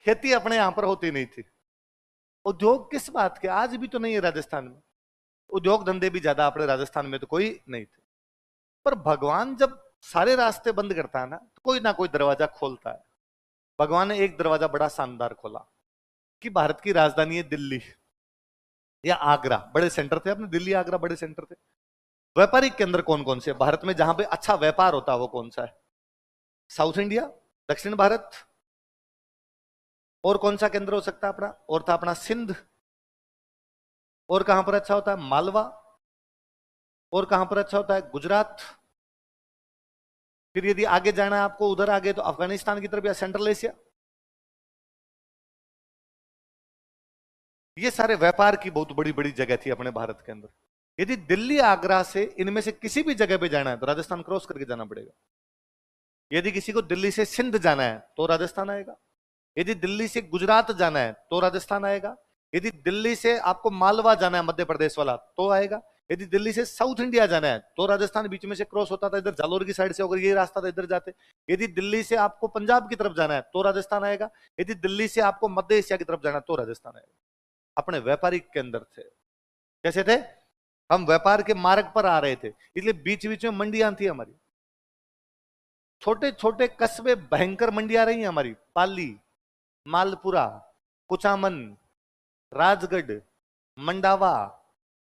खेती अपने यहां पर होती नहीं थी। उद्योग किस बात के, आज भी तो नहीं है राजस्थान में। उद्योग धंधे भी ज्यादा अपने राजस्थान में तो कोई नहीं थे। पर भगवान जब सारे रास्ते बंद करता है ना कोई दरवाजा खोलता है। भगवान ने एक दरवाजा बड़ा शानदार खोला कि भारत की राजधानी है दिल्ली या आगरा, बड़े सेंटर थे अपने, दिल्ली आगरा बड़े सेंटर थे। व्यापारिक केंद्र कौन कौन से भारत में जहां पे अच्छा व्यापार होता है वो कौन सा है? साउथ इंडिया, दक्षिण भारत। और कौन सा केंद्र हो सकता है अपना? और था अपना सिंध। और कहां पर अच्छा होता है? मालवा। और कहां पर अच्छा होता है? गुजरात। फिर यदि आगे जाना है आपको, उधर आगे तो अफगानिस्तान की तरफ या सेंट्रल एशिया। ये सारे व्यापार की बहुत बड़ी बड़ी जगह थी अपने भारत के अंदर। यदि दिल्ली आगरा से इनमें से किसी भी जगह पे जाना है तो राजस्थान क्रॉस करके जाना पड़ेगा। यदि किसी को दिल्ली से सिंध जाना है तो राजस्थान आएगा। यदि दिल्ली से गुजरात जाना है तो राजस्थान आएगा। यदि दिल्ली से आपको मालवा जाना है मध्य प्रदेश वाला तो आएगा। यदि दिल्ली से साउथ इंडिया जाना है तो राजस्थान बीच में से क्रॉस होता था, इधर जालोर की साइड से होकर ये रास्ता था, इधर जाते। यदि दिल्ली से आपको पंजाब की तरफ जाना है तो राजस्थान आएगा। यदि दिल्ली से आपको मध्य एशिया की तरफ जाना है तो राजस्थान आएगा। अपने व्यापारिक के अंदर थे। कैसे थे? हम व्यापार के मार्ग पर आ रहे थे, इसलिए बीच बीच में मंडियां थी हमारी। छोटे छोटे कस्बे भयंकर मंडियां रही हैं हमारी। पाली, मालपुरा, कुचामन, राजगढ़, मंडावा,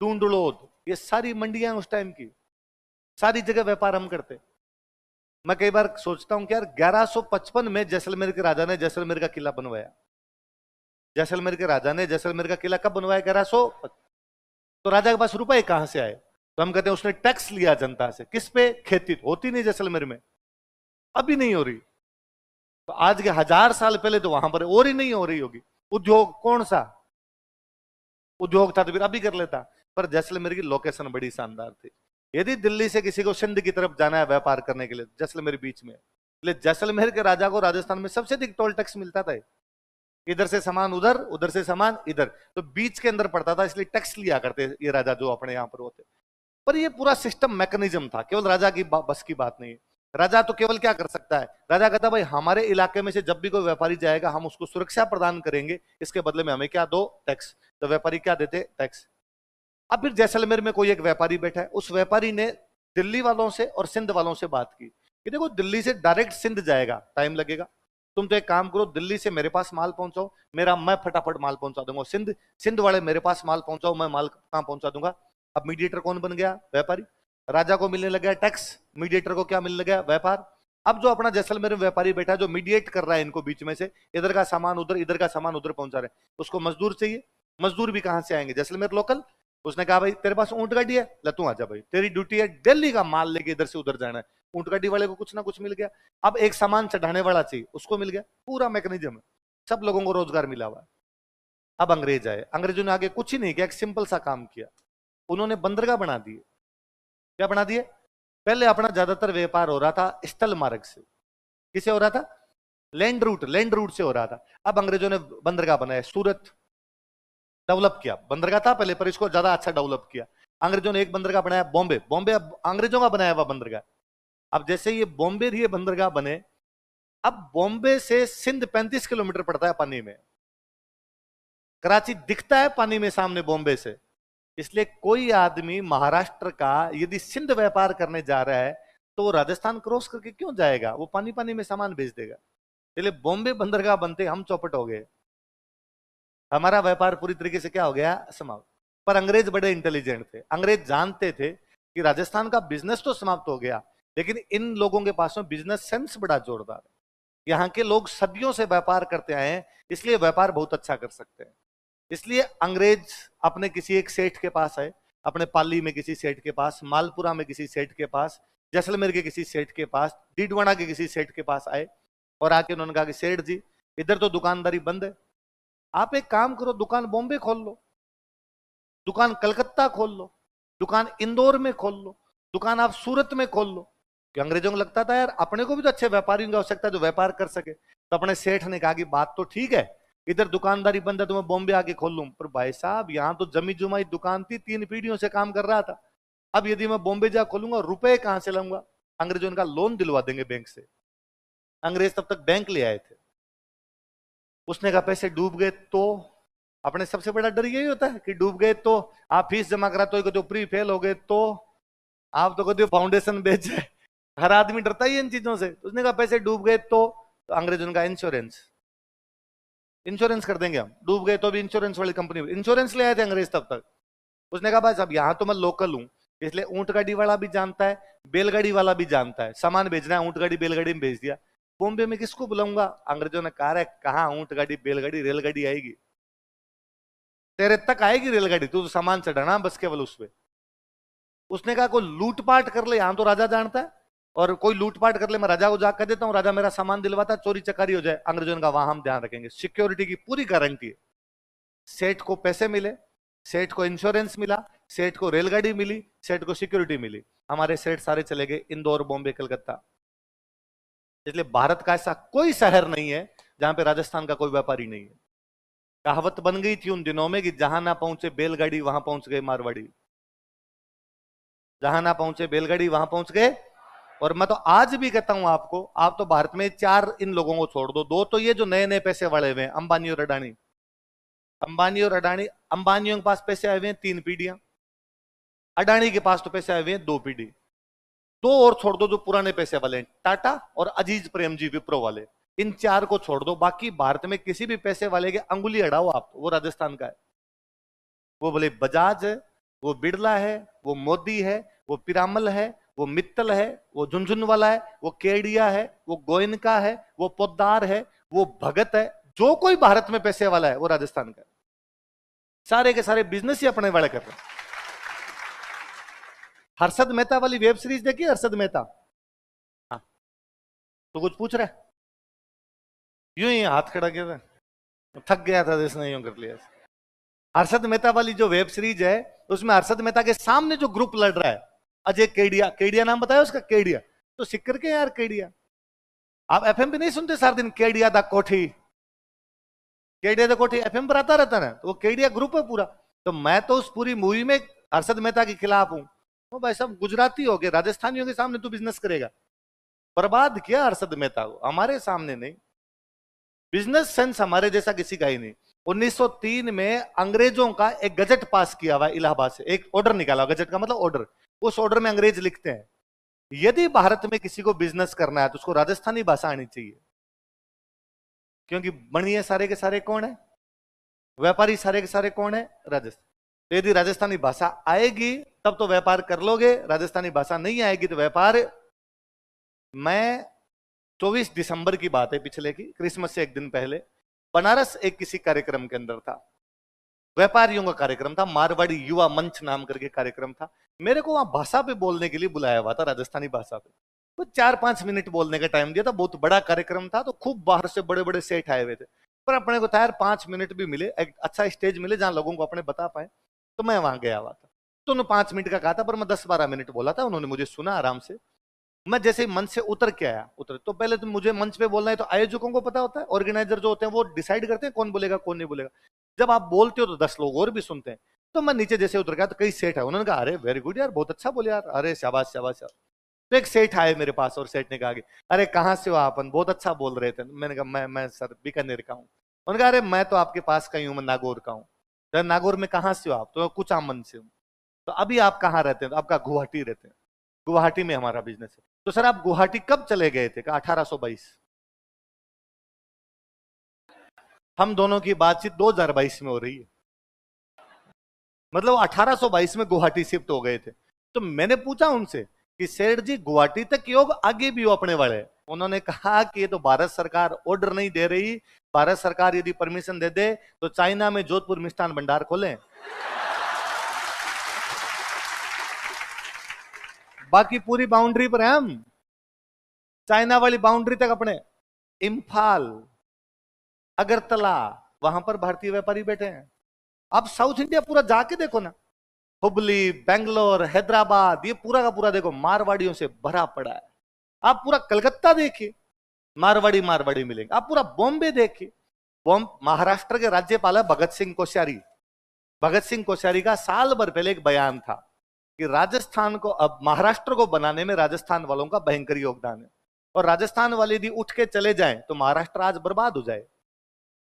टूंडलोद, ये सारी मंडियां उस टाइम की। सारी जगह व्यापार हम करते। मैं कई बार सोचता हूं कि यार 1155 में जैसलमेर के राजा ने जैसलमेर का किला बनवाया। जैसलमेर के राजा ने जैसलमेर का किला कब बनवाया? 1100। तो राजा के पास रुपए कहां से आए? तो हम कहते हैं उसने टैक्स लिया जनता से। किस पे? खेती होती नहीं जैसलमेर में, अभी नहीं हो रही। तो आज के 1000 साल पहले तो वहां पर और ही नहीं हो रही होगी। उद्योग कौन सा उद्योग था तो फिर अभी कर लेता। पर जैसलमेर की लोकेशन बड़ी शानदार थी। यदि दिल्ली से किसी को सिंध की तरफ जाना है व्यापार करने के लिए, जैसलमेर बीच में, इसलिए जैसलमेर के राजा को राजस्थान में सबसे अधिक टोल टैक्स मिलता था। इधर से सामान उधर, उधर से सामान इधर, तो बीच के अंदर पड़ता था, इसलिए टैक्स लिया करते ये राजा जो अपने यहां पर होते। पर ये पूरा सिस्टम मैकेनिज्म था, केवल राजा की बस की बात नहीं है। राजा तो केवल क्या कर सकता है? राजा कहता भाई हमारे इलाके में से जब भी कोई व्यापारी जाएगा हम उसको सुरक्षा प्रदान करेंगे, इसके बदले में हमें क्या दो? टैक्स। तो व्यापारी क्या देते? टैक्स। अब फिर जैसलमेर में कोई एक व्यापारी बैठा है, उस व्यापारी ने दिल्ली वालों से और सिंध वालों से बात की कि देखो दिल्ली से डायरेक्ट सिंध जाएगा, टाइम लगेगा। तुम तो एक काम करो, दिल्ली से मेरे पास माल पहुंचाओ, मैं फटाफट माल पहुंचा दूंगा। सिंध सिंध वाले मेरे पास माल पहुंचाओ, मैं माल कहां पहुंचा दूंगा। अब मीडिएटर कौन बन गया? व्यापारी। राजा को मिलने लगा टैक्स, मीडिएटर को क्या मिलने लगा? व्यापार। अब जो अपना जैसलमेर में व्यापारी बैठा है, जो मीडिएट कर रहा है इनको बीच में से, इधर का सामान उधर, इधर का सामान उधर पहुंचा रहे, उसको मजदूर चाहिए। मजदूर भी कहां से आएंगे? जैसलमेर लोकल। उसने कहा भाई तेरे पास ऊंट गाड़ी है, ले तू आजा भाई, तेरी ड्यूटी है दिल्ली का माल लेके इधर से उधर जाना है। ऊंट गाड़ी वाले को कुछ ना कुछ मिल गया। अब एक सामान चढ़ाने वाला चाहिए, उसको मिल गया। पूरा मैकेनिज्म है, सब लोगों को रोजगार मिला हुआ है। अब अंग्रेज आए, अंग्रेजों ने आगे कुछ ही नहीं किया, एक सिंपल सा काम किया। उन्होंने बंदरगाह बना दिए। क्या बना दिए? पहले अपना ज्यादातर व्यापार हो रहा था स्थल मार्ग से। किसे हो रहा था? लैंड रूट से हो रहा था। अब अंग्रेजों ने बंदरगाह बनाया, सूरत डेवलप किया। बंदरगाह था पहले पर इसको ज्यादा अच्छा डेवलप किया। अंग्रेजों ने एक बंदरगाह बनाया बॉम्बे। बॉम्बे अब अंग्रेजों का बनाया हुआ बंदरगाह। अब जैसे ये बॉम्बे ये बंदरगाह बने, अब बॉम्बे से सिंध 35 किलोमीटर पड़ता है पानी में। कराची दिखता है पानी में सामने बॉम्बे से। इसलिए कोई आदमी महाराष्ट्र का यदि सिंध व्यापार करने जा रहा है तो वो राजस्थान क्रॉस करके क्यों जाएगा? वो पानी पानी में सामान भेज देगा। इसलिए बॉम्बे बंदरगाह बनते हम चौपट हो गए, हमारा व्यापार पूरी तरीके से क्या हो गया? समाप्त। पर अंग्रेज बड़े इंटेलिजेंट थे। अंग्रेज जानते थे कि राजस्थान का बिजनेस तो समाप्त हो गया, लेकिन इन लोगों के पास में बिजनेस सेंस बड़ा जोरदार है। यहाँ के लोग सदियों से व्यापार करते आए हैं, इसलिए व्यापार बहुत अच्छा कर सकते हैं। इसलिए अंग्रेज अपने किसी एक सेठ के पास आए, अपने पाली में किसी सेठ के पास, मालपुरा में किसी सेठ के पास, जैसलमेर के किसी सेठ के पास, डीडवाना के किसी सेठ के पास आए और आके उन्होंने कहा कि सेठ जी इधर तो दुकानदारी बंद है, आप एक काम करो दुकान बॉम्बे खोल लो, दुकान कलकत्ता खोल लो, दुकान इंदौर में खोल लो, दुकान आप सूरत में खोल लो। कि अंग्रेजों को लगता था यार अपने को भी तो अच्छे व्यापारियों की आवश्यकता है जो व्यापार कर सके। तो अपने सेठ ने कहा कि बात तो ठीक है, इधर दुकानदारी बंद है तो मैं बॉम्बे आके खोल लूं। पर भाई साहब यहाँ तो जमी जुमाई दुकान थी, 3 पीढ़ियों से काम कर रहा था। अब यदि मैं बॉम्बे जा खोलूंगा रुपए कहां से लाऊंगा? अंग्रेजों ने कहा लोन दिलवा देंगे बैंक से। अंग्रेज तब तक बैंक ले आए थे। उसने कहा पैसे डूब गए तो, अपने सबसे बड़ा डर यही होता है कि डूब गए तो, आप फीस जमा करा तो प्री फेल हो गए तो, आप तो कहते हो फाउंडेशन बेचे। हर आदमी डरता ही इन चीजों से। उसने कहा पैसे डूब गए तो अंग्रेजों का इंश्योरेंस, इंश्योरेंस कर देंगे हम, डूब गए तो भी इंश्योरेंस वाली कंपनी, इंश्योरेंस ले आए थे अंग्रेज तब तक। उसने कहा बस अब यहां तो मैं लोकल हूं, इसलिए ऊंट गाड़ी वाला भी जानता है, बैलगाड़ी वाला भी जानता है, सामान भेजना है ऊंट गाड़ी बैलगाड़ी में भेज दिया। बॉम्बे में किसको बुलाऊंगा? अंग्रेजों ने कहा है कहाँ ऊंट गाड़ी बैलगाड़ी, रेलगाड़ी आएगी तेरे तक, आएगी रेलगाड़ी, तू तो सामान चढ़ाना बस केवल उस पे। उसने कहा कोई लूटपाट कर ले, यहां तो राजा जानता है, और कोई लूटपाट कर ले मैं राजा को जाकर कह देता हूं, राजा मेरा सामान दिलवाता, चोरी चकारी हो जाए। अंग्रेजों ने कहा वहां हम ध्यान रखेंगे, सिक्योरिटी की पूरी गारंटी है। सेठ को पैसे मिले, सेठ को इंश्योरेंस मिला, सेठ को रेलगाड़ी मिली, सेठ को सिक्योरिटी मिली। हमारे सेठ सारे चले गए इंदौर, बॉम्बे, कलकत्ता। इसलिए भारत का ऐसा कोई शहर नहीं है जहां पे राजस्थान का कोई व्यापारी नहीं है। कहावत बन गई थी उन दिनों में कि जहां ना पहुंचे बैलगाड़ी वहां पहुंच गए मारवाड़ी, जहां ना पहुंचे बैलगाड़ी वहां पहुंच गए। और मैं तो आज भी कहता हूं आपको, आप तो भारत में चार इन लोगों को छोड़ दो, दो तो ये जो नए नए पैसे वाले हुए हैं, अंबानी और अडानी। अंबानी और अडानी, अंबानियों के पास पैसे आए हुए हैं 3 पीढ़ियां, अडानी के पास तो पैसे आए हुए हैं 2 पीढ़ी। दो और छोड़ दो जो पुराने पैसे वाले हैं, टाटा और अजीज प्रेमजी विप्रो वाले, इन 4 को छोड़ दो। बाकी भारत में किसी भी पैसे वाले के अंगुली अड़ाओ आप, वो राजस्थान का है। वो बोले बजाज है, वो बिड़ला है, वो मोदी है, वो पिरामल है, वो मित्तल है, वो झुंझुनवाला है, वो केडिया है, वो गोयनका है, वो पोद्दार है, वो भगत है। जो कोई भारत में पैसे वाला है वो राजस्थान का है। सारे के सारे बिजनेस ही अपने वाले कर रहे हैं। हर्षद मेहता वाली वेब सीरीज देखी? हर्षद मेहता, हाँ तो कुछ पूछ रहा है? यूं ही हाथ खड़ा किया था, थक गया था इसने यूं कर लिया। हर्षद मेहता वाली जो वेब सीरीज है, उसमें हर्षद मेहता के सामने जो ग्रुप लड़ रहा है, अजय केडिया, केडिया नाम बताया उसका, केडिया तो सिक्कर के यार केडिया। आप एफएम पे नहीं सुनते सारा दिन केडिया दा कोठी, केडिया दा कोठी एफएम पर आता रहता ना, तो वो केडिया ग्रुप है पूरा। तो मैं तो उस पूरी मूवी में हर्षद मेहता के खिलाफ हूं। वो भाई सब गुजराती हो गए, राजस्थानियों के सामने तू बिजनेस करेगा? बर्बाद किया हर्षद मेहता को, हमारे सामने नहीं। बिजनेस सेंस हमारे जैसा किसी का ही नहीं। 1903 में अंग्रेजों का एक गजट पास किया हुआ इलाहाबाद से, एक ऑर्डर निकाला, गजट का मतलब ऑर्डर। उस ऑर्डर में अंग्रेज लिखते हैं यदि भारत में किसी को बिजनेस करना है तो उसको राजस्थानी भाषा आनी चाहिए, क्योंकि बनिए सारे के सारे कौन है? व्यापारी सारे के सारे कौन है? राजस्थान। तो यदि राजस्थानी भाषा आएगी तब तो व्यापार कर लोगे, राजस्थानी भाषा नहीं आएगी तो व्यापार। मैं 24 दिसंबर की बात है पिछले की, क्रिसमस से एक दिन पहले बनारस एक किसी कार्यक्रम के अंदर था, व्यापारियों का कार्यक्रम था, मारवाड़ी युवा मंच नाम करके कार्यक्रम था। मेरे को वहां भाषा पे बोलने के लिए बुलाया हुआ था, राजस्थानी भाषा पे। तो 4-5 मिनट बोलने का टाइम दिया था, बहुत बड़ा कार्यक्रम था, तो खूब बाहर से बड़े बड़े सेठ आए हुए थे। पर अपने को था यार 5 मिनट भी मिले, एक अच्छा स्टेज मिले जहां लोगों को अपने बता पाए, तो मैं वहां गया हुआ था। तो उन्होंने 5 मिनट का कहा था, पर मैं 10-12 मिनट बोला था, उन्होंने मुझे सुना आराम से। मैं जैसे ही मंच से उतर के आया, उतर तो पहले तो मुझे मंच पे बोलना है, तो आयोजकों को पता होता है, ऑर्गेनाइजर जो होते हैं वो डिसाइड करते हैं कौन बोलेगा कौन नहीं बोलेगा। जब आप बोलते हो तो 10 लोग और भी सुनते हैं। तो मैं नीचे जैसे उतर गया तो कई सेठ है, उन्होंने कहा अरे वेरी गुड यार, बहुत अच्छा बोले यार, अरे शाबाश शाबाश शाबाश। तो एक सेठ आए मेरे पास और सेठ ने कहा कि अरे कहाँ से हो आप, बहुत अच्छा बोल रहे थे। मैंने कहा मैं सर बीकानेर का हूँ। उन्होंने कहा अरे मैं तो आपके पास का ही हूँ, मैं नागौर का हूँ। तो नागौर में कहाँ से हो आप? तो कुचामन से हूँ। तो अभी आप कहाँ रहते हैं? तो आपका गुवाहाटी रहते हैं। गुवाहाटी में हमारा बिजनेस है। तो सर आप गुवाहाटी कब चले गए थे? कहा 1822। हम दोनों की बातचीत 2022 में हो रही है, मतलब 1822 में गुवाहाटी शिफ्ट हो गए थे। तो मैंने पूछा उनसे कि सेठ जी गुवाहाटी तक योग आगे भी हो अपने वाले? उन्होंने कहा कि ये तो भारत सरकार ऑर्डर नहीं दे रही, भारत सरकार यदि परमिशन दे दे तो चाइना में जोधपुर मिष्ठान भंडार खोलें। बाकी पूरी बाउंड्री पर है हम, चाइना वाली बाउंड्री तक अपने, इम्फाल, अगरतला, वहां पर भारतीय व्यापारी बैठे हैं। आप साउथ इंडिया पूरा जाके देखो ना, हुबली, बेंगलोर, हैदराबाद, ये पूरा का पूरा देखो मारवाड़ियों से भरा पड़ा है। आप पूरा कलकत्ता देखिए, मारवाड़ी मारवाड़ी मिलेंगे। आप पूरा बॉम्बे देखिए, महाराष्ट्र के राज्यपाल है भगत सिंह कोश्यारी। भगत सिंह कोश्यारी का साल भर पहले एक बयान था कि राजस्थान को, अब महाराष्ट्र को बनाने में राजस्थान वालों का भयंकर योगदान है, और राजस्थान वाले यदि उठ के चले जाएं तो महाराष्ट्र आज बर्बाद हो जाए।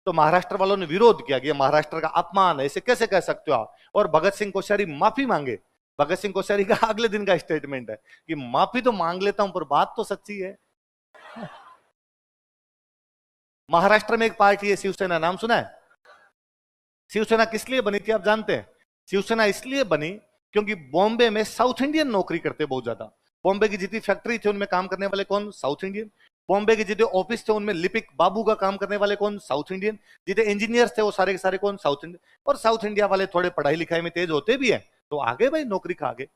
तो महाराष्ट्र वालों ने विरोध किया कि ये महाराष्ट्र का अपमान है, इसे कैसे कह सकते हो आप। और भगत सिंह कोश्यारी माफी मांगे। भगत सिंह कोश्यारी का अगले दिन का स्टेटमेंट है कि माफी तो मांग लेता हूं पर बात तो सच्ची है। महाराष्ट्र में एक पार्टी है शिवसेना, नाम सुना है? शिवसेना किस लिए बनी थी आप जानते हैं? शिवसेना इसलिए बनी क्योंकि बॉम्बे में साउथ इंडियन नौकरी करते बहुत ज्यादा। बॉम्बे की जितनी फैक्ट्री थी उनमें काम करने वाले कौन? South Indian. बॉम्बे के जितने ऑफिस थे उनमें लिपिक बाबू का काम करने वाले कौन? South Indian. जितने इंजीनियर्स थे वो सारे के सारे कौन? South Indian. और साउथ इंडिया वाले थोड़े पढ़ाई लिखाई में तेज होते भी हैं तो आगे भाई नौकरी खा गए।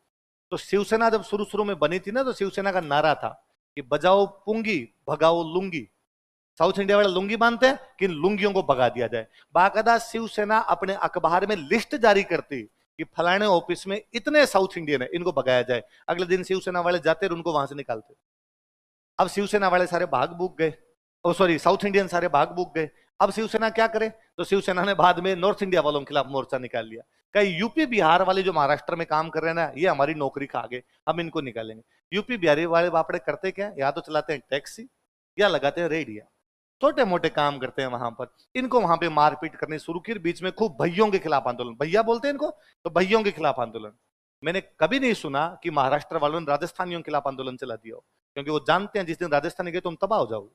तो शिवसेना जब शुरू शुरू में बनी थी ना, तो शिवसेना का नारा था कि बजाओ पुंगी भगाओ लुंगी। साउथ इंडिया वाले लुंगी बांधते हैं कि लुंगियों को भगा दिया जाए। बाकायदा शिवसेना अपने अखबार में लिस्ट जारी करती कि फलाने ऑफिस में इतने साउथ इंडियन है, इनको भगाया जाए। अगले दिन शिवसेना वाले जाते और उनको वहां से निकालते। अब शिवसेना वाले सारे भाग भूग गए, ओ सॉरी साउथ इंडियन सारे भाग भूग गए। अब शिवसेना क्या करे? तो शिवसेना ने बाद में नॉर्थ इंडिया वालों के खिलाफ मोर्चा निकाल लिया। कई यूपी बिहार वाले जो महाराष्ट्र में काम कर रहे हैं ना, ये हमारी नौकरी खा गए, हम इनको निकालेंगे। यूपी बिहारी वाले बापड़े करते क्या? या तो चलाते हैं टैक्सी या लगाते हैं रेडिया, छोटे मोटे काम करते हैं वहां पर। इनको वहां पे मारपीट करनी शुरू की। बीच में खूब भैयों के खिलाफ आंदोलन, भैया बोलते हैं इनको, तो भैयों के खिलाफ आंदोलन। मैंने कभी नहीं सुना कि महाराष्ट्र वालों ने राजस्थानियों के खिलाफ आंदोलन चला दिया हो, क्योंकि वो जानते हैं जिस दिन राजस्थान गए तुम तबाह हो जाओगे,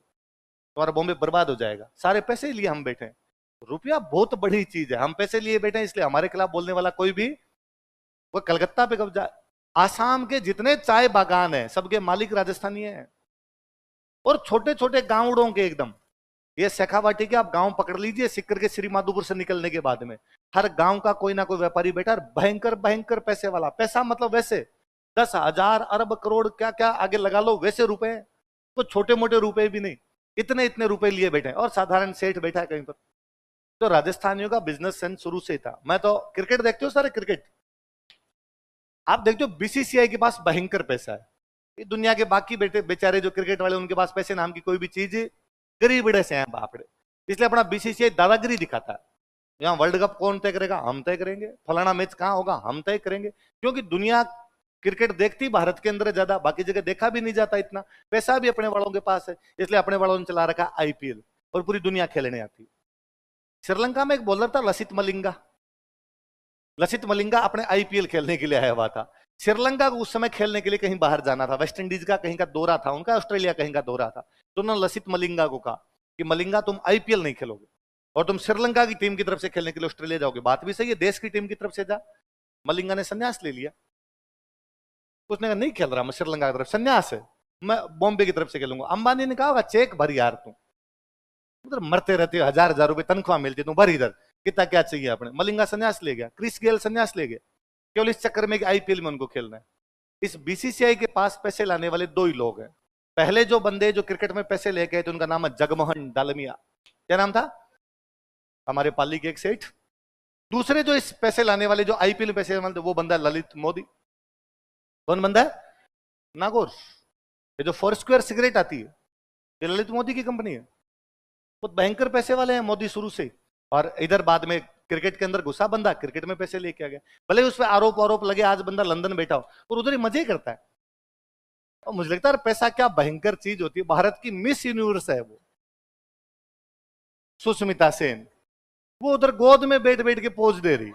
तुम्हारा बॉम्बे बर्बाद हो जाएगा। सारे पैसे लिए हम बैठे हैं। रुपया बहुत बड़ी चीज है, हम पैसे लिए बैठे हैं, इसलिए हमारे खिलाफ बोलने वाला कोई भी, वो कलकत्ता पे कब्जा। आसाम के जितने चाय बागान है सबके मालिक राजस्थानी है, और छोटे छोटे गांवों के एकदम। ये शेखावाटी के आप गांव पकड़ लीजिए, सिक्कर के श्री माधोपुर से निकलने के बाद में हर गांव का कोई ना कोई व्यापारी बैठा और भयंकर भयंकर पैसे वाला। पैसा मतलब वैसे 10,000 अरब करोड़ क्या क्या आगे लगा लो, वैसे रुपए, तो छोटे मोटे रुपए भी नहीं, इतने इतने रुपए लिए बैठे। और साधारण सेठ बैठा है कहीं पर। तो राजस्थानियों का बिजनेस सेंस शुरू से ही था। मैं तो क्रिकेट देखते हो सारे, क्रिकेट आप देखते हो बीसीसीआई के पास भयंकर पैसा है। ये दुनिया के बाकी बेटे बेचारे जो क्रिकेट वाले, उनके पास पैसे नाम की कोई भी चीज, गरीब बड़े से हैं बापड़े। इसलिए अपना बीसीसीआई दादागिरी दिखाता है। यहाँ वर्ल्ड कप कौन तय करेगा? हम तय करेंगे। फलाना मैच कहाँ होगा? हम तय करेंगे। क्योंकि दुनिया क्रिकेट देखती भारत के अंदर ज्यादा, बाकी जगह देखा भी नहीं जाता इतना। पैसा भी अपने वालों के पास है, इसलिए अपने वालों ने चला रखा आईपीएल, और पूरी दुनिया खेलने आती। श्रीलंका में एक बॉलर था लसित मलिंगा। लसित मलिंगा अपने आईपीएल खेलने के लिए आया हुआ था। श्रीलंका को उस समय खेलने के लिए कहीं बाहर जाना था, वेस्ट इंडीज का कहीं का दौरा था उनका, ऑस्ट्रेलिया कहीं का दौरा था। तो उन्होंने लसित मलिंगा को कहा कि मलिंगा तुम आईपीएल नहीं खेलोगे और तुम श्रीलंका की टीम की तरफ से खेलने के लिए ऑस्ट्रेलिया जाओगे। बात भी सही है, देश की टीम की तरफ से जा। मलिंगा ने संन्यास ले लिया। उसने कहा नहीं खेल रहा मैं श्रीलंका की तरफ, संन्यास है, मैं बॉम्बे की तरफ से खेलूंगा। अंबानी ने कहा होगा चेक भर यार, तुम उधर मरते रहते हो, 1,000 रुपए तनख्वाह मिलती है, तुम भर इधर, कितना क्या चाहिए अपने। मलिंगा संन्यास ले गया, क्रिस गेल संन्यास ले गया, केवल इस चक्कर में कि आईपीएल में उनको खेलना है। इस बीसीसीआई के पास पैसे लाने वाले दो ही लोग हैं। पहले जो बंदे जो क्रिकेट में पैसे लेके आए थे उनका नाम है जगमोहन डालमिया। क्या नाम था? हमारे पाली के एक सेठ। दूसरे जो इस पैसे लाने वाले, जो आईपीएल में पैसे लाने, वो बंदा ललित मोदी। कौन बंदा है? नागौर। ये जो फोर स्क्वायर सिगरेट आती है, ये ललित मोदी की कंपनी है। वो भयंकर पैसे वाले हैं मोदी शुरू से। और इधर बाद में क्रिकेट के अंदर घुसा बंदा, क्रिकेट में पैसे लेके आ गया। भले उस पर आरोप लगे, आज बंदा लंदन बैठा हो और उधर ही मजे करता है। और मुझे लगता है पैसा क्या भयंकर चीज होती है। भारत की मिस यूनिवर्स है वो, सुष्मिता सेन। वो उधर गोद में बैठ बैठ के पोज दे रही।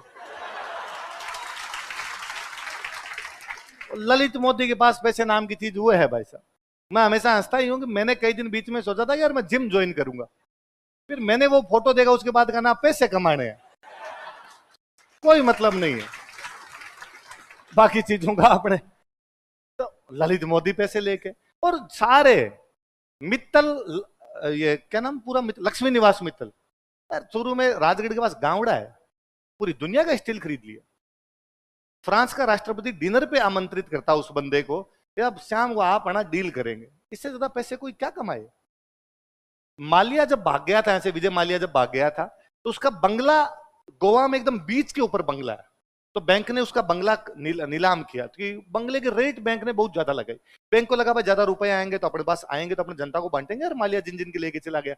ललित मोदी के पास पैसे नाम की चीज वो है भाई साहब। मैं हमेशा हंसता ही हूं कि मैंने कई दिन बीच में सोचा था यार मैं जिम ज्वाइन करूंगा, फिर मैंने वो फोटो देखा, उसके बाद कहना पैसे कमाने हैं, कोई मतलब नहीं है बाकी चीजों का अपने। तो ललित मोदी पैसे लेके, और सारे मित्तल, ये क्या नाम पूरा, लक्ष्मी निवास मित्तल, शुरू में राजगढ़ के पास गांवड़ा है, पूरी दुनिया का स्टील खरीद लिया। फ्रांस का राष्ट्रपति डिनर पे आमंत्रित करता उस बंदे को कि अब शाम को आप आना, डील करेंगे। इससे ज्यादा पैसे कोई क्या कमाए। मालिया जब भाग गया था ऐसे, विजय मालिया जब भाग गया था, तो उसका बंगला गोवा में एकदम बीच के ऊपर बंगला है। तो बैंक ने उसका बंगला नीलाम किया, कि बंगले के रेट बैंक ने बहुत ज्यादा लगाई। बैंक को लगा भाई ज्यादा रुपए आएंगे तो अपने पास आएंगे तो अपने जनता को बांटेंगे, और मालिया जिन जिन के लेके चला गया।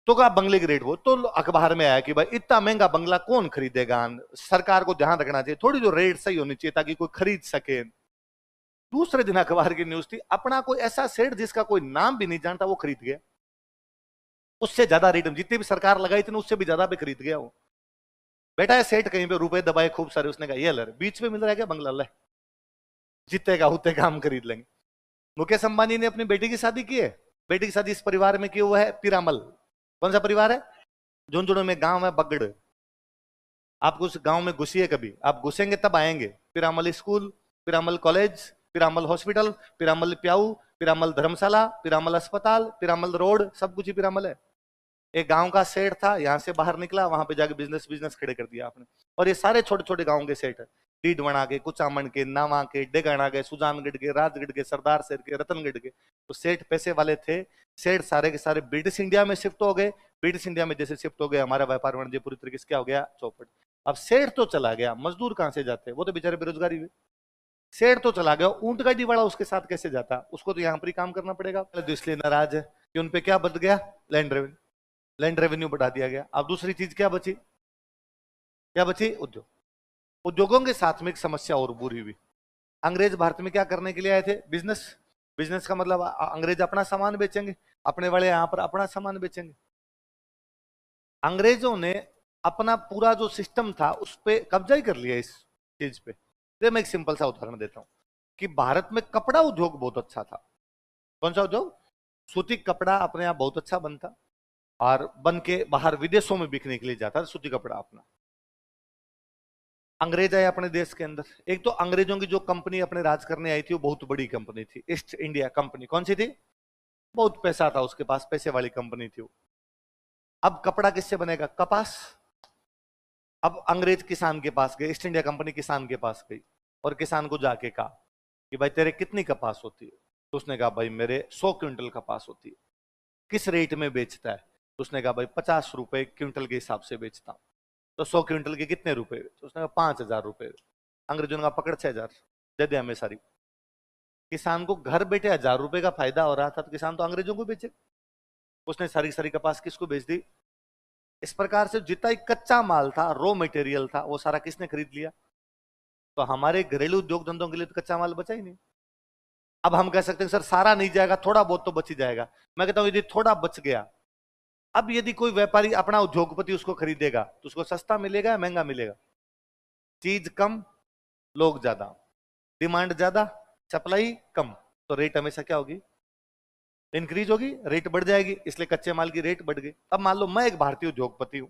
तो कहा बंगले की रेट वो, तो अखबार में आया कि भाई इतना महंगा बंगला कौन खरीदेगा, सरकार को ध्यान रखना चाहिए, थोड़ी जो रेट सही होनी चाहिए ताकि कोई खरीद सके। दूसरे दिन अखबार की न्यूज थी, अपना कोई ऐसा सेठ जिसका कोई नाम भी नहीं जानता वो खरीद गया। उससे ज्यादा रेट में, जितनी भी सरकार लगाई थी ना उससे भी ज्यादा पे खरीद गया वो। बैठा है सेठ कहीं पे, रुपए दबाए खूब सारे, उसने कहा ये ले, बीच में मिल रहा है क्या बंगला, ले जितने का उतने का हम खरीद लेंगे। मुकेश अंबानी ने अपनी बेटी की शादी की है, बेटी की शादी इस परिवार में की हुआ है, पिरामल। कौन सा परिवार है? झुंझुनू में गांव है बगड़। आप उस गांव में घुसिए कभी, आप घुसेंगे तब आएंगे। Piramal school, Piramal college, Piramal hospital, Piramal प्याऊ, पिरामल धर्मशाला, पिरामल अस्पताल, पिरामल रोड, सब कुछ ही पिरामल है। एक गांव का सेठ था, यहां से बाहर निकला, वहां पे जाके बिजनेस बिजनेस खड़े कर दिया आपने। और ये सारे छोटे छोटे गांव के सेठ है, डीडवणा के, कुचामन के, नावा के, डेगाना के, सुजानगढ़ के, राजगढ़ के, सरदार शेर के, रतनगढ़ के। तो सेठ पैसे वाले थे। सेठ सारे के सारे ब्रिटिश इंडिया में शिफ्ट हो गए। ब्रिटिश इंडिया में जैसे शिफ्ट हो गए, हमारा व्यापार वाणिज्य पूरी तरीके से क्या हो गया, चौपट। अब सेठ तो चला गया, मजदूर कहां से जाते, वो तो बेचारे बेरोजगारी हुए। सेठ तो चला गया, ऊंट गाड़ी वाला उसके साथ कैसे जाता, उसको तो यहाँ पर ही काम करना पड़ेगा। तो इसलिए नाराज है कि उनपे क्या बच गया, लैंड रेवेन्यू। लैंड रेवेन्यू बढ़ा दिया गया। अब दूसरी चीज क्या बची, क्या बची, उद्योग। उद्योगों के साथ में एक समस्या और बुरी हुई। अंग्रेज भारत में क्या करने के लिए आए थे, बिजनेस। बिजनेस का मतलब अंग्रेज अपना सामान बेचेंगे, अपने वाले यहां पर अपना सामान बेचेंगे। अंग्रेजों ने अपना पूरा जो सिस्टम था उस पर कब्जा ही कर लिया इस चीज पे। तो मैं एक सिंपल सा उदाहरण देता हूं कि भारत में कपड़ा उद्योग बहुत अच्छा था। कौन सा उद्योग, सूती कपड़ा अपने आप बहुत अच्छा बनता, और बन के बाहर विदेशों में बिकने के लिए जाता था सूती कपड़ा अपना। अंग्रेज आए अपने देश के अंदर। एक तो अंग्रेजों की जो कंपनी अपने राज करने आई थी वो बहुत बड़ी कंपनी थी, ईस्ट इंडिया कंपनी। कौन सी थी, बहुत पैसा था उसके पास, पैसे वाली कंपनी थी वो। अब कपड़ा किससे बनेगा, कपास। अब अंग्रेज किसान के पास गए, ईस्ट इंडिया कंपनी किसान के पास गई और किसान को जाके कहा कि भाई तेरे कितनी कपास होती है। तो उसने कहा भाई मेरे 100 क्विंटल कपास होती है। किस रेट में बेचता है, तो उसने कहा भाई 50 रुपए क्विंटल के हिसाब से बेचता हूं। तो 100 क्विंटल के कितने रुपए, तो उसने कहा 5,000 रुपए। अंग्रेजों ने कहा पकड़ 6,000 दे दे हमें सारी। किसान को घर बैठे 1,000 रुपए का फायदा हो रहा था, तो किसान तो अंग्रेजों को बेचे। उसने सारी सारी कपास किसको बेच दी। इस प्रकार से जितना ही कच्चा माल था, रॉ मटेरियल था, वो सारा किसने खरीद लिया। तो हमारे घरेलू उद्योग धंधों के लिए तो कच्चा माल बचा ही नहीं। अब हम कह सकते हैं सर सारा नहीं जाएगा, थोड़ा बहुत तो बच ही जाएगा। मैं कहता हूं यदि थोड़ा बच गया, अब यदि कोई व्यापारी अपना उद्योगपति उसको खरीदेगा तो उसको सस्ता मिलेगा या महंगा मिलेगा। चीज कम, लोग ज्यादा, डिमांड ज्यादा, सप्लाई कम, तो रेट हमेशा क्या होगी, इंक्रीज होगी, रेट बढ़ जाएगी। इसलिए कच्चे माल की रेट बढ़ गई। अब मान लो मैं एक भारतीय उद्योगपति हूं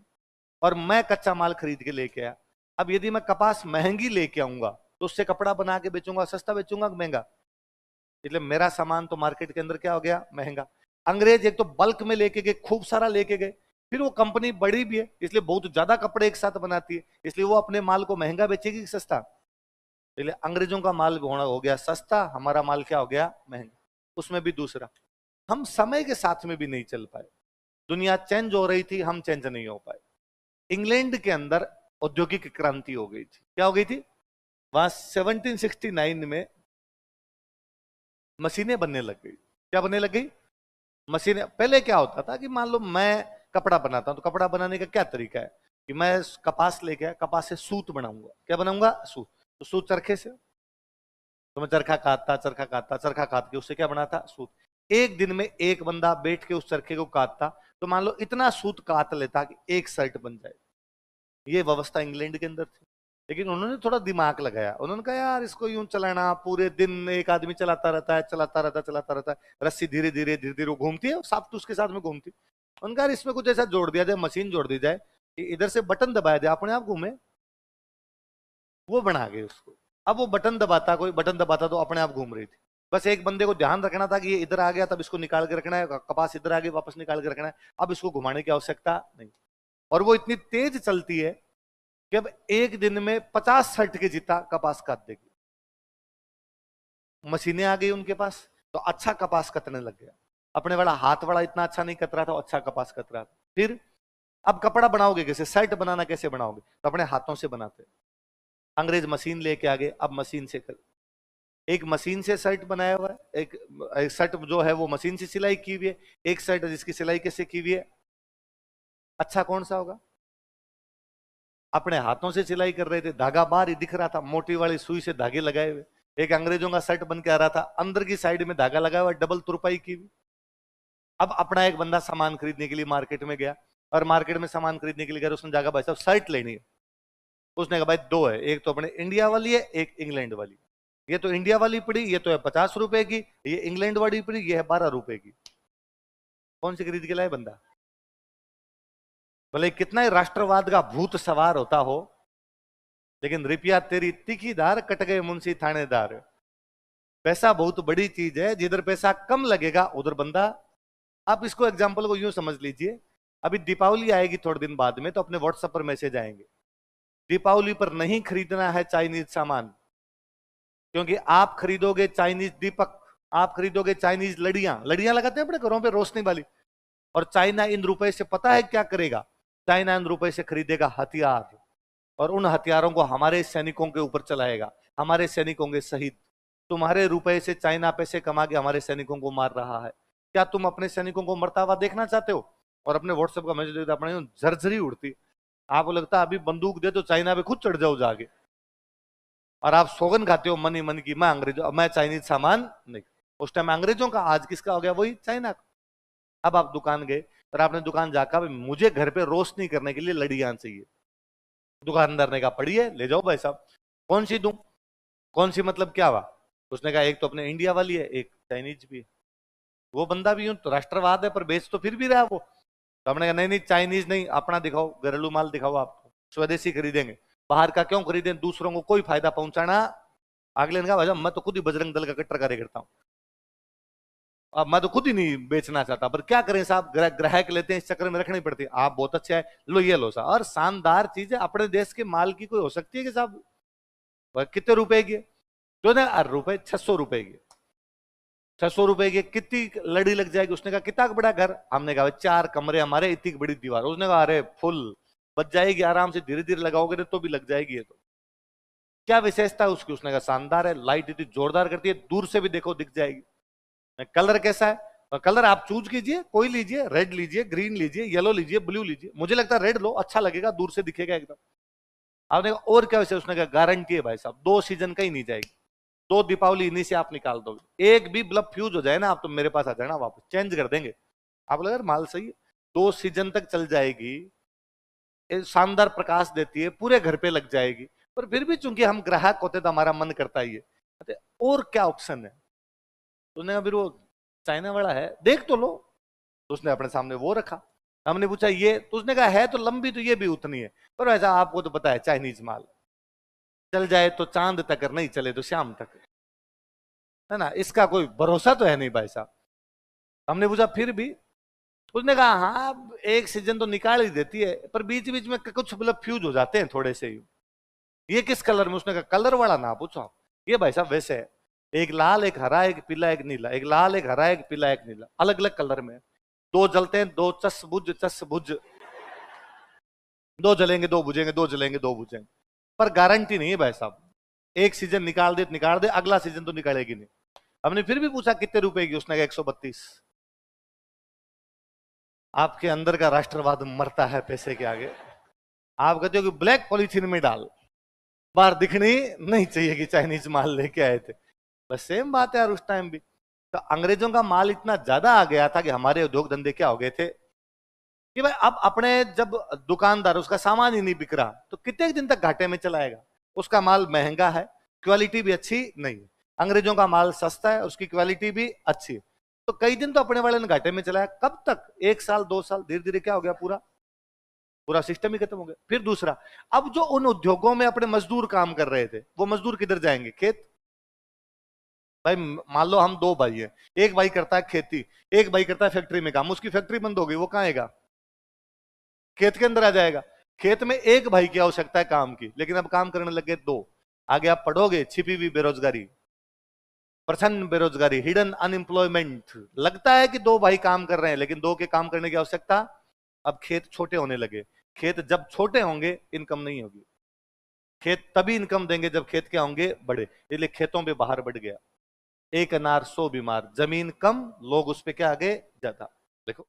और मैं कच्चा माल खरीद के लेके आया। अब यदि मैं कपास महंगी लेके आऊंगा तो उससे कपड़ा बना के बेचूंगा, सस्ता बेचूंगा कि महंगा। इसलिए मेरा सामान तो मार्केट के अंदर क्या हो गया, महंगा। अंग्रेज एक तो बल्क में लेके गए, खूब सारा लेके गए, फिर वो कंपनी बड़ी भी है इसलिए बहुत ज्यादा कपड़े एक साथ बनाती है, इसलिए वो अपने माल को महंगा बेचेगी कि सस्ता। इसलिए अंग्रेजों का माल हो गया सस्ता, हमारा माल क्या हो गया, महंगा। उसमें भी दूसरा, हम समय के साथ में भी नहीं चल पाए। दुनिया चेंज हो रही थी, हम चेंज नहीं हो पाए। इंग्लैंड के अंदर औद्योगिक क्रांति हो गई थी। क्या हो गई थी, वहां 1769 में मशीनें बनने लग गई। क्या बनने लग गई, मशीनें। पहले क्या होता था कि मान लो मैं कपड़ा बनाता हूं, तो कपड़ा बनाने का क्या तरीका है कि मैं कपास लेके आया, कपास से सूत बनाऊंगा। क्या बनाऊंगा, सूत। तो सूत चरखे से, तो मैं चरखा काटता, चरखा काटता, चरखा काट के उससे क्या बनाता, सूत। एक दिन में एक बंदा बैठ के उस चरखे को काटता, तो मान लो इतना सूत काट लेता कि एक शर्ट बन जाए। ये व्यवस्था इंग्लैंड के अंदर थी। लेकिन उन्होंने थोड़ा दिमाग लगाया, उन्होंने कहा यार इसको यूं चलाना, पूरे दिन एक आदमी चलाता रहता है, चलाता रहता है, चलाता रहता है, रस्सी धीरे धीरे धीरे धीरे वो घूमती है, साफ तो उसके साथ में घूमती। उनका यार इसमें कुछ ऐसा जोड़ दिया जाए, मशीन जोड़ दी जाए कि इधर से बटन दबाया जाए, अपने आप घूमे। वो बना गए उसको। अब वो बटन दबाता, कोई बटन दबाता तो अपने आप घूम रही थी। बस एक बंदे को ध्यान रखना था कि ये इधर आ गया तब इसको निकाल के रखना है, कपास इधर आ गई वापस निकाल के रखना है, अब इसको घुमाने की आवश्यकता नहीं। और वो इतनी तेज चलती है कि अब एक दिन में 50 शर्ट के जितना कपास काट देगी। मशीनें आ गई उनके पास, तो अच्छा कपास कतने लग गया। अपने वाला हाथ वाला इतना अच्छा नहीं कत रहा था, अच्छा कपास कत रहा था। फिर अब कपड़ा बनाओगे कैसे, शर्ट बनाना कैसे बनाओगे, तो अपने हाथों से बनाते। अंग्रेज मशीन लेके आ गए, अब मशीन से कर, एक मशीन से शर्ट बनाया हुआ है, एक शर्ट जो है वो मशीन से सिलाई की हुई है, एक शर्ट जिसकी सिलाई कैसे की हुई है। अच्छा कौन सा होगा, अपने हाथों से सिलाई कर रहे थे, धागा बाहर ही दिख रहा था, मोटी वाली सुई से धागे लगाए हुए। एक अंग्रेजों का शर्ट बन के आ रहा था, अंदर की साइड में धागा लगा हुआ, डबल तुरपाई की हुई। अब अपना एक बंदा सामान खरीदने के लिए मार्केट में गया, और मार्केट में सामान खरीदने के लिए गया, उसने जाकर भाई साहब शर्ट लेनी है। उसने कहा भाई दो है, एक तो अपने इंडिया वाली है, एक इंग्लैंड वाली। ये तो इंडिया वाली पड़ी, ये तो है 50 रुपए की, ये इंग्लैंड वाली पड़ी, ये है 12 रुपए की। कौन सी खरीद के लाए बंदा? भले कितना ही राष्ट्रवाद का भूत सवार होता हो, लेकिन रुपया तेरी तीखीदार, कट गए मुंशी थानेदार। पैसा बहुत बड़ी चीज है, जिधर पैसा कम लगेगा उधर बंदा। आप इसको एग्जाम्पल को यूं समझ लीजिए, अभी दीपावली आएगी थोड़े दिन बाद में, तो अपने व्हाट्सएप पर मैसेज आएंगे, दीपावली पर नहीं खरीदना है चाइनीज सामान, क्योंकि आप खरीदोगे चाइनीज दीपक, आप खरीदोगे चाइनीज लड़ियां, लड़ियां लगाते हैं अपने घरों पे रोशनी वाली, और चाइना इन रुपए से पता है क्या करेगा? चाइना इन रुपए से खरीदेगा हथियार, और उन हथियारों को हमारे सैनिकों के ऊपर चलाएगा, हमारे सैनिक होंगे शहीद। तुम्हारे रुपए से चाइना पैसे कमा के हमारे सैनिकों को मार रहा है। क्या तुम अपने सैनिकों को मरता हुआ देखना चाहते हो? और अपने व्हाट्सएप का मैसेज देखते अपने झरझरी उड़ती, आपको लगता है अभी बंदूक दे तो चाइना पे खुद चढ़ जाओ जाके, और आप सौगन खाते हो मन ही मन की, मैं अंग्रेजों, मैं चाइनीज सामान नहीं। उस टाइम अंग्रेजों का, आज किसका हो गया? वही चाइना का। अब आप दुकान गए और आपने दुकान जाकर मुझे घर पे रोशनी करने के लिए लड़ियां चाहिए, दुकानदार ने कहा पड़ी है, ले जाओ भाई साहब। कौन सी दूं? कौन सी मतलब क्या हुआ? उसने कहा एक तो अपने इंडिया वाली है, एक चाइनीज भी है। वो बंदा भी यूं तो राष्ट्रवाद है, पर बेच तो फिर भी रहा वो। तो हमने कहा नहीं नहीं चाइनीज नहीं, अपना दिखाओ, घरेलू माल दिखाओ, आप स्वदेशी खरीदेंगे, बाहर का क्यों खरीदें, दूसरों को कोई फायदा पहुंचाना। अगले ने कहा भाई मैं तो खुद ही बजरंग दल का कट्टर कार्य करता हूँ, अब मैं तो खुद ही नहीं बेचना चाहता, पर क्या करें साहब, ग्राहक लेते हैं, इस चक्कर में रखनी पड़ती है। आप बहुत अच्छा है, लो ये लो साहब, और शानदार चीज है, अपने देश के माल की कोई हो सकती है कि साहब? कितने रुपए की? तो ना रुपए 600 रुपए की, 600 रुपए की कितनी लड़ी लग जाएगी? उसने कहा कितना बड़ा घर? हमने कहा 4 कमरे हमारे, इतनी बड़ी दीवार। उसने कहा अरे फुल बच जाएगी आराम से, धीरे धीरे लगाओगे ना तो भी लग जाएगी। ये तो क्या विशेषता है उसकी? उसने कहा शानदार है, लाइट इतनी जोरदार करती है, दूर से भी देखो दिख जाएगी। कलर कैसा है? और कलर आप चूज कीजिए, कोई लीजिए, रेड लीजिए, ग्रीन लीजिए, येलो लीजिए, ब्लू लीजिए। मुझे लगता है रेड लो, अच्छा लगेगा, दूर से दिखेगा एकदम। आपने कहा और क्या वैसे? उसने कहा गारंटी है भाई साहब, 2 सीजन कहीं नहीं जाएगी, 2 दीपावली इन्हीं से आप निकाल दोगे। एक भी बल्ब फ्यूज हो जाए ना, आप तो मेरे पास आ जाना, वापस चेंज कर देंगे। आप लगा माल सही है, 2 सीजन तक चल जाएगी, शानदार प्रकाश देती है, पूरे घर पे लग जाएगी। पर फिर भी चूंकि हम ग्राहक होते तो हमारा मन करता ही है, और क्या ऑप्शन है? उसने कहा फिर वो चाइना वाला है, देख तो लो। तो उसने अपने सामने वो रखा, हमने पूछा ये, तो उसने कहा है तो लंबी, तो ये भी उतनी है, पर ऐसा आपको तो पता है चाइनीज माल चल जाए तो चांद तक, नहीं चले तो शाम तक, है ना, इसका कोई भरोसा तो है नहीं भाई साहब। हमने पूछा फिर भी? उसने कहा हाँ एक सीजन तो निकाल ही देती है, पर बीच बीच में कुछ मतलब फ्यूज हो जाते हैं थोड़े से ही। ये किस कलर में? उसने कहा कलर वाला ना पूछो आप, ये भाई साहब वैसे है, एक लाल एक हरा एक पीला एक नीला, एक लाल एक हरा एक पीला एक नीला, अलग अलग कलर में, 2 जलते हैं, 2 चस बुझ, 2 जलेंगे 2 बुझेंगे, 2 जलेंगे 2 बुझेंगे, पर गारंटी नहीं है भाई साहब। एक सीजन निकाल दे तो निकाल दे, अगला सीजन तो निकालेगी नहीं। हमने फिर भी पूछा कितने रुपए की? उसने कहा 132। आपके अंदर का राष्ट्रवाद मरता है पैसे के आगे। आप कहते हो कि ब्लैक पॉलिथीन में डाल, बाहर दिखनी नहीं चाहिए कि चाइनीज माल लेके आए थे। बस सेम बात है यार, उस टाइम भी तो अंग्रेजों का माल इतना ज्यादा आ गया था कि हमारे उद्योग धंधे क्या हो गए थे कि भाई अब अपने जब दुकानदार उसका सामान ही नहीं बिक रहा तो कितने दिन तक घाटे में चलाएगा? उसका माल महंगा है, क्वालिटी भी अच्छी नहीं है। अंग्रेजों का माल सस्ता है, उसकी क्वालिटी भी अच्छी है, तो कई दिन तो अपने वाले ने घाटे में चलाया। कब तक? 1 साल 2 साल, धीरे धीरे क्या हो गया, पूरा पूरा सिस्टम ही खत्म हो गया। फिर दूसरा, अब जो उन उद्योगों में अपने मजदूर काम कर रहे थे, वो मजदूर किधर जाएंगे? खेत। भाई मान लो हम 2 भाई हैं, एक भाई करता है खेती, एक भाई करता है फैक्ट्री में काम, उसकी फैक्ट्री बंद हो गई, वो कहाँ आएगा? खेत के अंदर आ जाएगा। खेत में एक भाई की आवश्यकता है काम की, लेकिन अब काम करने लगे 2। आगे आप पढ़ोगे छिपी हुई बेरोजगारी, प्रछन्न बेरोजगारी, हिडन अनएम्प्लॉयमेंट। लगता है कि 2 भाई काम कर रहे हैं, लेकिन 2 के काम करने की आवश्यकता। अब खेत छोटे होने लगे, खेत जब छोटे होंगे इनकम नहीं होगी, खेत तभी इनकम देंगे जब खेत क्या होंगे? बड़े। इसलिए खेतों पे बाहर बढ़ गया, एक अनार 100 बीमार, जमीन कम, लोग उस पे क्या आ गए? ज्यादा।